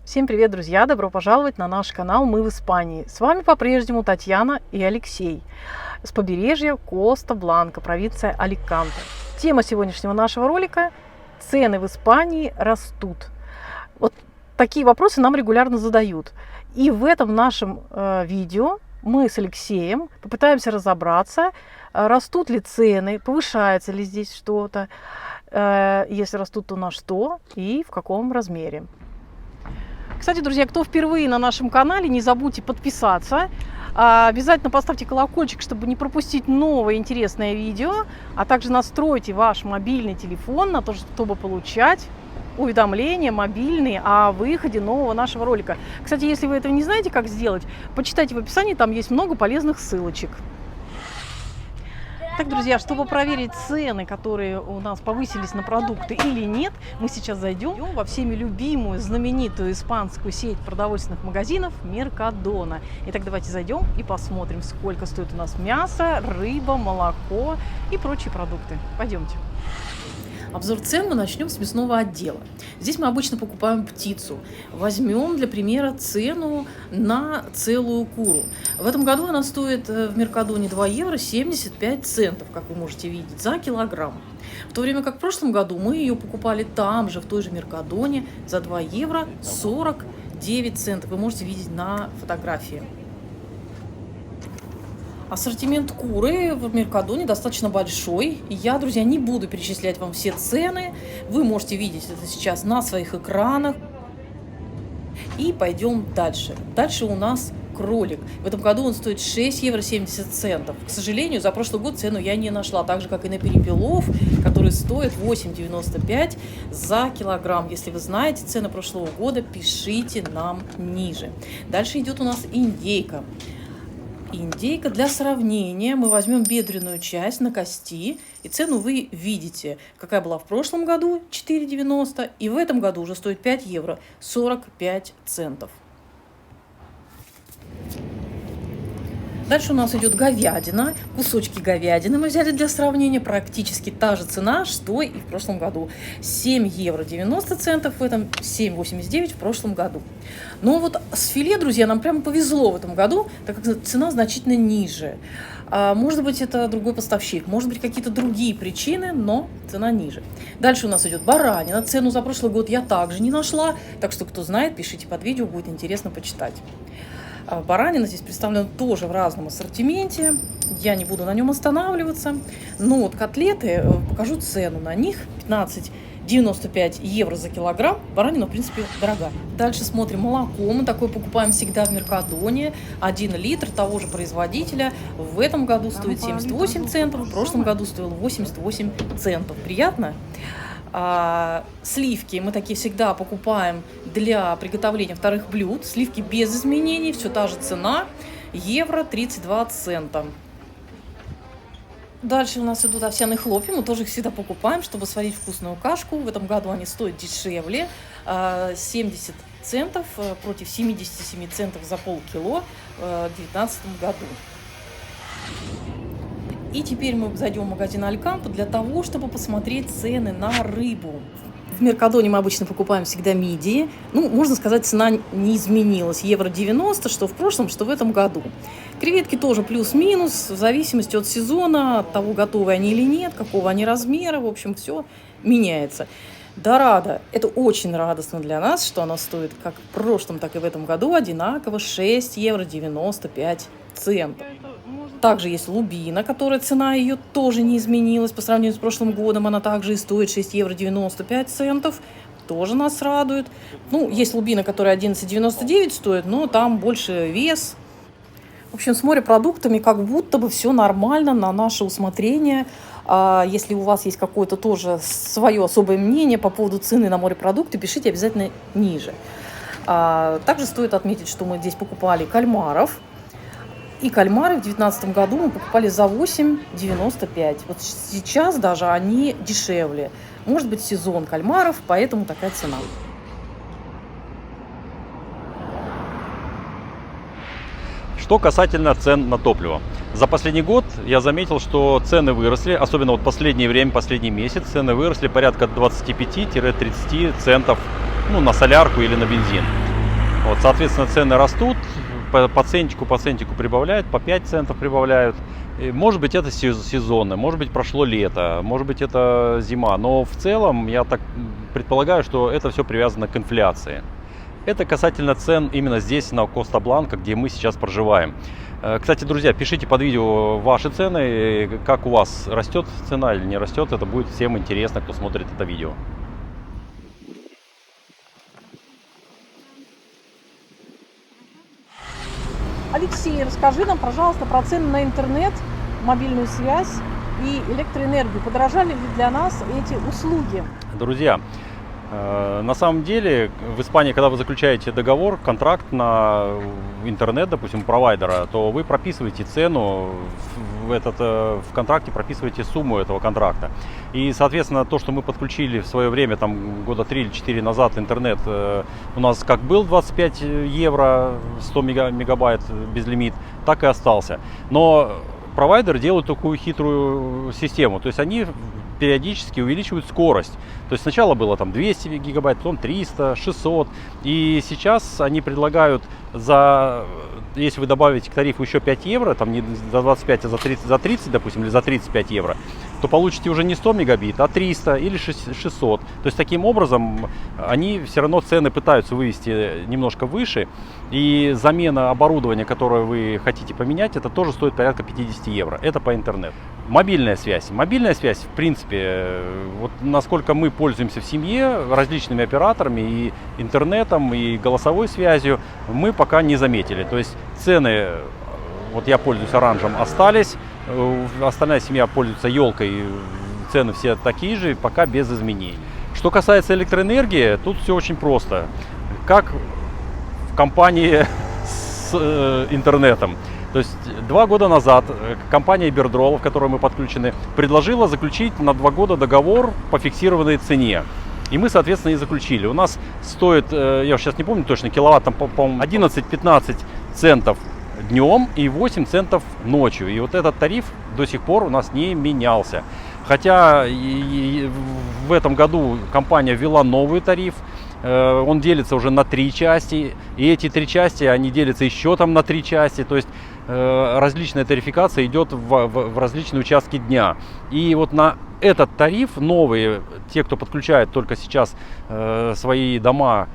Всем привет, друзья! Добро пожаловать на наш канал «Мы в Испании». С вами по-прежнему Татьяна и Алексей с побережья Коста-Бланка, провинция Аликанте. Тема сегодняшнего нашего ролика – цены в Испании растут. Вот такие вопросы нам регулярно задают. И в этом нашем видео мы с Алексеем попытаемся разобраться, растут ли цены, повышается ли здесь что-то, если растут, то на что и в каком размере. Кстати, друзья, кто впервые на нашем канале, не забудьте подписаться. Обязательно поставьте колокольчик, чтобы не пропустить новое интересное видео. А также настройте ваш мобильный телефон на то, чтобы получать уведомления мобильные о выходе нового нашего ролика. Кстати, если вы этого не знаете, как сделать, почитайте в описании, там есть много полезных ссылочек. Так, друзья, чтобы проверить цены, которые у нас повысились на продукты или нет, мы сейчас зайдем во всеми любимую, знаменитую испанскую сеть продовольственных магазинов Меркадона. Итак, давайте зайдем и посмотрим, сколько стоит у нас мясо, рыба, молоко и прочие продукты. Пойдемте. Обзор цен мы начнем с мясного отдела. Здесь мы обычно покупаем птицу. Возьмем для примера цену на целую куру. В этом году она стоит в Меркадоне 2 евро 75 центов, как вы можете видеть, за килограмм. В то время как в прошлом году мы ее покупали там же, в той же Меркадоне, за 2 евро 49 центов. Вы можете видеть на фотографии. Ассортимент куры в Меркадоне достаточно большой. Я, друзья, не буду перечислять вам все цены. Вы можете видеть это сейчас на своих экранах. И пойдем дальше. Дальше у нас кролик. В этом году он стоит 6 евро 70 центов. К сожалению, за прошлый год цену я не нашла. Так же, как и на перепелов, который стоит 8,95 за килограмм. Если вы знаете цены прошлого года, пишите нам ниже. Дальше идет у нас индейка. Индейка, для сравнения, мы возьмем бедренную часть на кости, и цену вы видите, какая была в прошлом году, 4,90, и в этом году уже стоит 5 евро 45 центов. Дальше у нас идет говядина. Кусочки говядины мы взяли для сравнения. Практически та же цена, что и в прошлом году. 7 евро 90 центов в этом, 7,89 в прошлом году. Но вот с филе, друзья, нам прямо повезло в этом году, так как цена значительно ниже. Может быть, это другой поставщик, может быть, какие-то другие причины, но цена ниже. Дальше у нас идет баранина. Цену за прошлый год я также не нашла, так что, кто знает, пишите под видео, будет интересно почитать. Баранина здесь представлена тоже в разном ассортименте. Я не буду на нем останавливаться. Но вот котлеты, покажу цену на них. 15,95 евро за килограмм. Баранина, в принципе, дорогая. Дальше смотрим молоко. Мы такое покупаем всегда в Меркадоне. 1 литр того же производителя. В этом году стоит 78 центов. В прошлом году стоил 88 центов. Приятно? Сливки мы такие всегда покупаем для приготовления вторых блюд. Сливки без изменений, все та же цена, евро 32 цента. Дальше у нас идут овсяные хлопья, мы тоже их всегда покупаем, чтобы сварить вкусную кашку. В этом году они стоят дешевле, 70 центов против 77 центов за полкило в 2019 году. И теперь мы зайдем в магазин Алькампо для того, чтобы посмотреть цены на рыбу. В Меркадоне мы обычно покупаем всегда мидии. Ну, можно сказать, цена не изменилась. Евро 90, что в прошлом, что в этом году. Креветки тоже плюс-минус, в зависимости от сезона, от того, готовы они или нет, какого они размера. В общем, все меняется. Дорадо. Это очень радостно для нас, что она стоит как в прошлом, так и в этом году одинаково 6 евро 95 центов. Также есть лубина, которая цена ее тоже не изменилась по сравнению с прошлым годом. Она также и стоит 6 евро 95 центов. Тоже нас радует. Ну, есть лубина, которая 11,99 стоит, но там больше вес. В общем, с морепродуктами как будто бы все нормально на наше усмотрение. Если у вас есть какое-то тоже свое особое мнение по поводу цены на морепродукты, пишите обязательно ниже. Также стоит отметить, что мы здесь покупали кальмаров. И кальмары в 2019 году мы покупали за 8,95. Вот сейчас даже они дешевле. Может быть, сезон кальмаров, поэтому такая цена. Что касательно цен на топливо. За последний год я заметил, что цены выросли, особенно вот последнее время, последний месяц, цены выросли порядка 25-30 центов на солярку или на бензин. Вот, соответственно, цены растут, по центику прибавляют, по 5 центов прибавляют. И, может быть, это сезонно, может быть, прошло лето, может быть, это зима. Но в целом, я так предполагаю, что это все привязано к инфляции. Это касательно цен именно здесь, на Коста-Бланка, где мы сейчас проживаем. Кстати, друзья, пишите под видео ваши цены, как у вас растет цена или не растет. Это будет всем интересно, кто смотрит это видео. Алексей, расскажи нам, пожалуйста, про цены на интернет, мобильную связь и электроэнергию. Подорожали ли для нас эти услуги? Друзья, на самом деле в Испании, когда вы заключаете договор, контракт на интернет, допустим, провайдера, то вы прописываете цену, в контракте прописываете сумму этого контракта. И, соответственно, то, что мы подключили в свое время, там года 3 или 4 назад, интернет у нас как был 25 евро, 100 мегабайт безлимит, так и остался. Но провайдеры делают такую хитрую систему, то есть они периодически увеличивают скорость. То есть сначала было там 200 гигабайт, потом 300, 600. И сейчас они предлагают если вы добавите к тарифу еще 5 евро, там не за 25, а за 30, допустим, или за 35 евро, то получите уже не 100 мегабит, а 300 или 600. То есть таким образом они все равно цены пытаются вывести немножко выше. И замена оборудования, которое вы хотите поменять, это тоже стоит порядка 50 евро. Это по интернету. Мобильная связь. Мобильная связь, в принципе, вот насколько мы пользуемся в семье различными операторами, и интернетом, и голосовой связью, мы пока не заметили. То есть цены, вот я пользуюсь оранжем, остались, остальная семья пользуется елкой, цены все такие же, пока без изменений. Что касается электроэнергии, тут все очень просто. Как в компании с интернетом. То есть 2 года назад компания Iberdrola, в которой мы подключены, предложила заключить на 2 года договор по фиксированной цене. И мы, соответственно, и заключили. У нас стоит, я сейчас не помню точно, киловатт, там, по-моему, 11-15 центов днем и 8 центов ночью. И вот этот тариф до сих пор у нас не менялся. Хотя в этом году компания ввела новый тариф. Он делится уже на 3 части, и эти 3 части, они делятся еще там на 3 части, то есть различная тарификация идет в различные участки дня. И вот на этот тариф новые, те, кто подключает только сейчас свои дома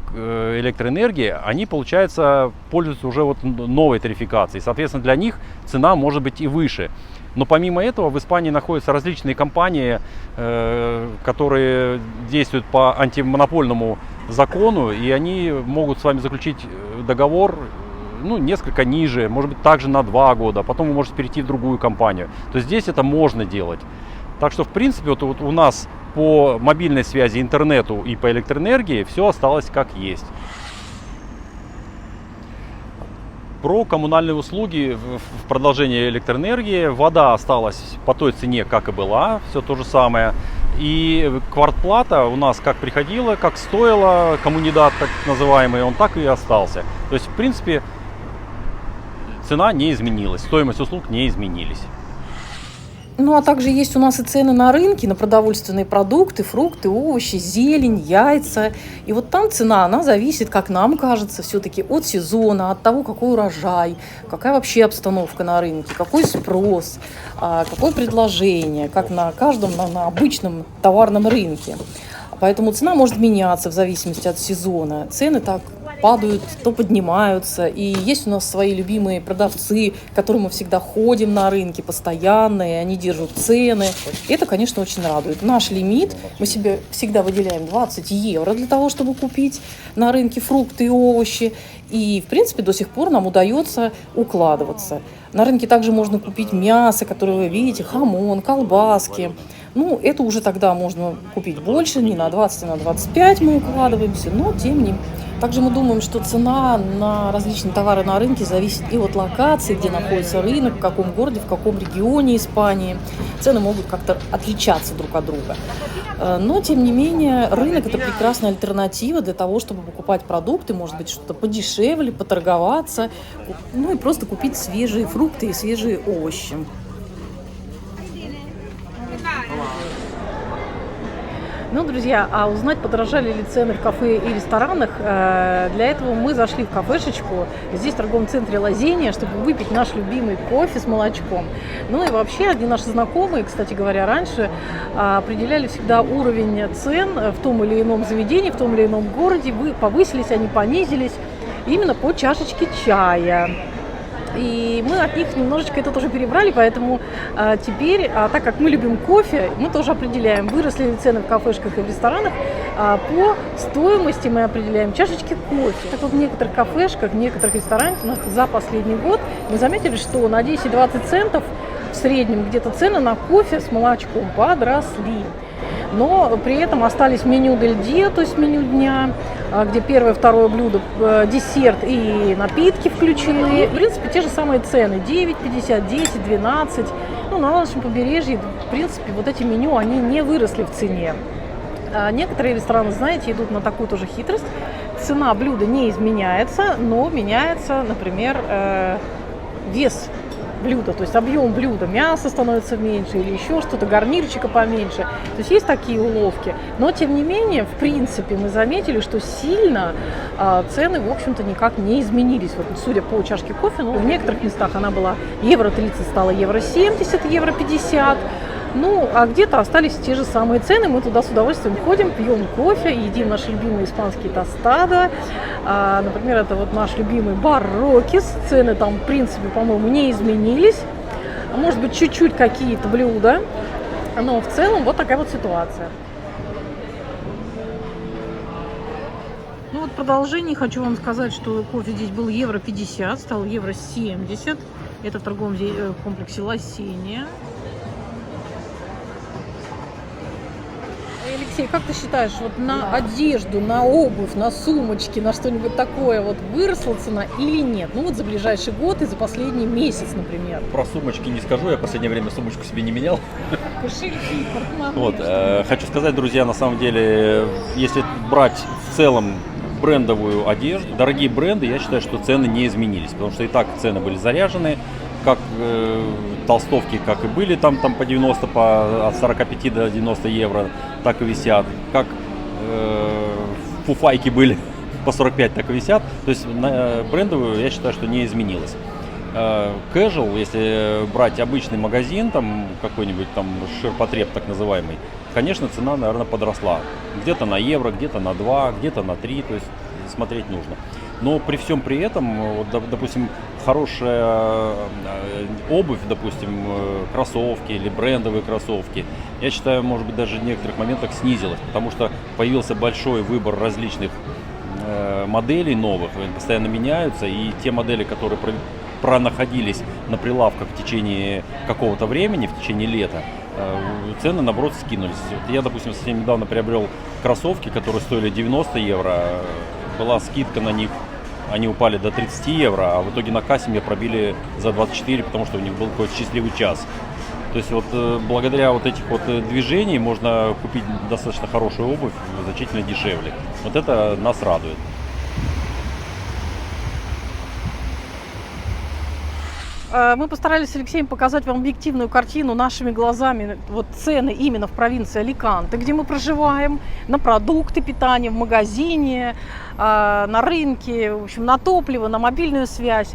к электроэнергии, они, получается, пользуются уже вот новой тарификацией. Соответственно, для них цена может быть и выше. Но помимо этого в Испании находятся различные компании, которые действуют по антимонопольному закону, и они могут с вами заключить договор, ну, несколько ниже, может быть, также на 2 года, потом вы можете перейти в другую компанию. То есть здесь это можно делать. Так что, в принципе, вот у нас по мобильной связи, интернету и по электроэнергии все осталось как есть. Про коммунальные услуги в продолжении электроэнергии. Вода осталась по той цене, как и была, все то же самое. И квартплата у нас как приходила, как стоила, коммунидат так называемый, он так и остался. То есть, в принципе, цена не изменилась, стоимость услуг не изменились. Ну, а также есть у нас и цены на рынке, на продовольственные продукты, фрукты, овощи, зелень, яйца. И вот там цена, она зависит, как нам кажется, все-таки от сезона, от того, какой урожай, какая вообще обстановка на рынке, какой спрос, какое предложение, как на каждом, на обычном товарном рынке. Поэтому цена может меняться в зависимости от сезона. Цены так падают, то поднимаются. И есть у нас свои любимые продавцы, к которым мы всегда ходим на рынке постоянно, и они держат цены. И это, конечно, очень радует. Наш лимит, мы себе всегда выделяем 20 евро для того, чтобы купить на рынке фрукты и овощи. И, в принципе, до сих пор нам удается укладываться. На рынке также можно купить мясо, которое вы видите, хамон, колбаски. Ну, это уже тогда можно купить больше, не на 20, а на 25 мы укладываемся, но тем не менее. Также мы думаем, что цена на различные товары на рынке зависит и от локации, где находится рынок, в каком городе, в каком регионе Испании. Цены могут как-то отличаться друг от друга. Но, тем не менее, рынок – это прекрасная альтернатива для того, чтобы покупать продукты, может быть, что-то подешевле, поторговаться, ну и просто купить свежие фрукты и свежие Ну, друзья, а узнать, подорожали ли цены в кафе и ресторанах, для этого мы зашли в кафешечку здесь, в торговом центре «Лазения», чтобы выпить наш любимый кофе с молочком. Ну и вообще, одни наши знакомые, кстати говоря, раньше определяли всегда уровень цен в том или ином заведении, в том или ином городе. Повысились они, понизились именно по чашечке чая. И мы от них немножечко это тоже перебрали, поэтому теперь, так как мы любим кофе, мы тоже определяем, выросли ли цены в кафешках и в ресторанах, по стоимости мы определяем чашечки кофе. Так вот, в некоторых кафешках, в некоторых ресторанах за последний год мы заметили, что на 10-20 центов в среднем где-то цены на кофе с молочком подросли. Но при этом остались меню дель диа, то есть меню дня, где первое, второе блюдо, десерт и напитки включены. И, в принципе, те же самые цены: 9,50, 10, 12. Ну, на нашем побережье, в принципе, вот эти меню, они не выросли в цене. Некоторые рестораны, знаете, идут на такую тоже хитрость. Цена блюда не изменяется, но меняется, например, вес блюда, то есть объем блюда, мясо становится меньше или еще что-то, гарнирчика поменьше. То есть есть такие уловки. Но, тем не менее, в принципе, мы заметили, что сильно цены, в общем-то, никак не изменились. Вот, судя по чашке кофе, ну, в некоторых местах она была евро 30, стала евро 70, евро 50. Ну, а где-то остались те же самые цены. Мы туда с удовольствием ходим, пьем кофе, едим наши любимые испанские тостадо. Например, это вот наш любимый бар Рокис. Цены там, в принципе, по-моему, не изменились. Может быть, чуть-чуть какие-то блюда. Но в целом вот такая вот ситуация. Ну вот в продолжении хочу вам сказать, что кофе здесь был евро 50, стал евро 70. Это в торговом комплексе «Лазения». Алексей, как ты считаешь, вот на одежду, на обувь, на сумочки, на что-нибудь такое вот выросла цена или нет? Ну вот за ближайший год и за последний месяц, например. Про сумочки не скажу, я в последнее время сумочку себе не менял. Кошельки, портмоне. Вот, хочу сказать, друзья, на самом деле, если брать в целом брендовую одежду, дорогие бренды, я считаю, что цены не изменились, потому что и так цены были заряжены, как толстовки, как и были там по 90, от 45 до 90 евро, так и висят, как фуфайки были по 45, так и висят, то есть брендовую, я считаю, что не изменилось. Casual, если брать обычный магазин, там какой-нибудь там ширпотреб так называемый, конечно, цена, наверное, подросла. Где-то на евро, где-то на 2, где-то на 3, то есть смотреть нужно. Но при всем при этом, вот, допустим, хорошая обувь, допустим, кроссовки или брендовые кроссовки, я считаю, может быть, даже в некоторых моментах снизилась, потому что появился большой выбор различных моделей новых, они постоянно меняются, и те модели, которые пронаходились на прилавках в течение какого-то времени, в течение лета, цены, наоборот, скинулись. Вот я, допустим, совсем недавно приобрел кроссовки, которые стоили 90 евро, была скидка на них, они упали до 30 евро, а в итоге на кассе мне пробили за 24, потому что у них был какой-то счастливый час. То есть вот благодаря вот этих вот движений можно купить достаточно хорошую обувь значительно дешевле. Вот это нас радует. Мы постарались с Алексеем показать вам объективную картину нашими глазами, вот цены именно в провинции Аликанте, где мы проживаем, на продукты питания, в магазине, на рынке, в общем, на топливо, на мобильную связь.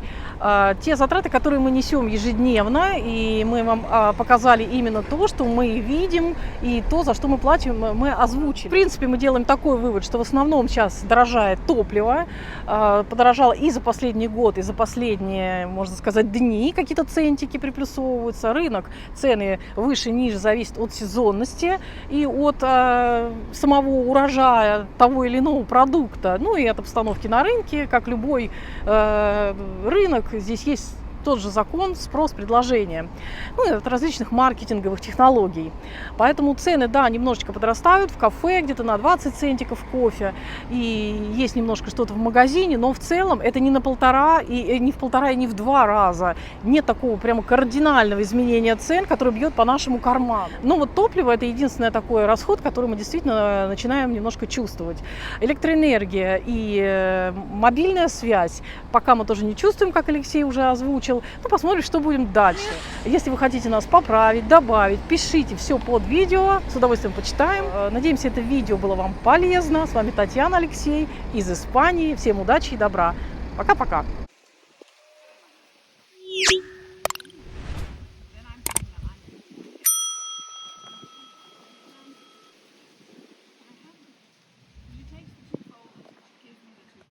Те затраты, которые мы несем ежедневно, и мы вам показали именно то, что мы видим, и то, за что мы платим, мы озвучили. В принципе, мы делаем такой вывод, что в основном сейчас дорожает топливо, подорожало и за последний год, и за последние, можно сказать, дни, какие-то центики приплюсовываются. Рынок, цены выше-ниже зависят от сезонности и от самого урожая того или иного продукта, ну и от обстановки на рынке, как любой рынок. Здесь есть тот же закон спрос-предложение, ну и от различных маркетинговых технологий. Поэтому цены, да, немножечко подрастают в кафе, где-то на 20 центиков кофе, и есть немножко что-то в магазине, но в целом это не на полтора, и не в полтора, и не в 2 раза. Нет такого прямо кардинального изменения цен, который бьет по нашему карману. Но вот топливо – это единственный такой расход, который мы действительно начинаем немножко чувствовать. Электроэнергия и мобильная связь пока мы тоже не чувствуем, как Алексей уже озвучил. начал. Ну, посмотрим, что будем дальше. Если вы хотите нас поправить, добавить, пишите все под видео. С удовольствием почитаем. Надеемся, это видео было вам полезно. С вами Татьяна, Алексей из Испании. Всем удачи и добра. Пока-пока.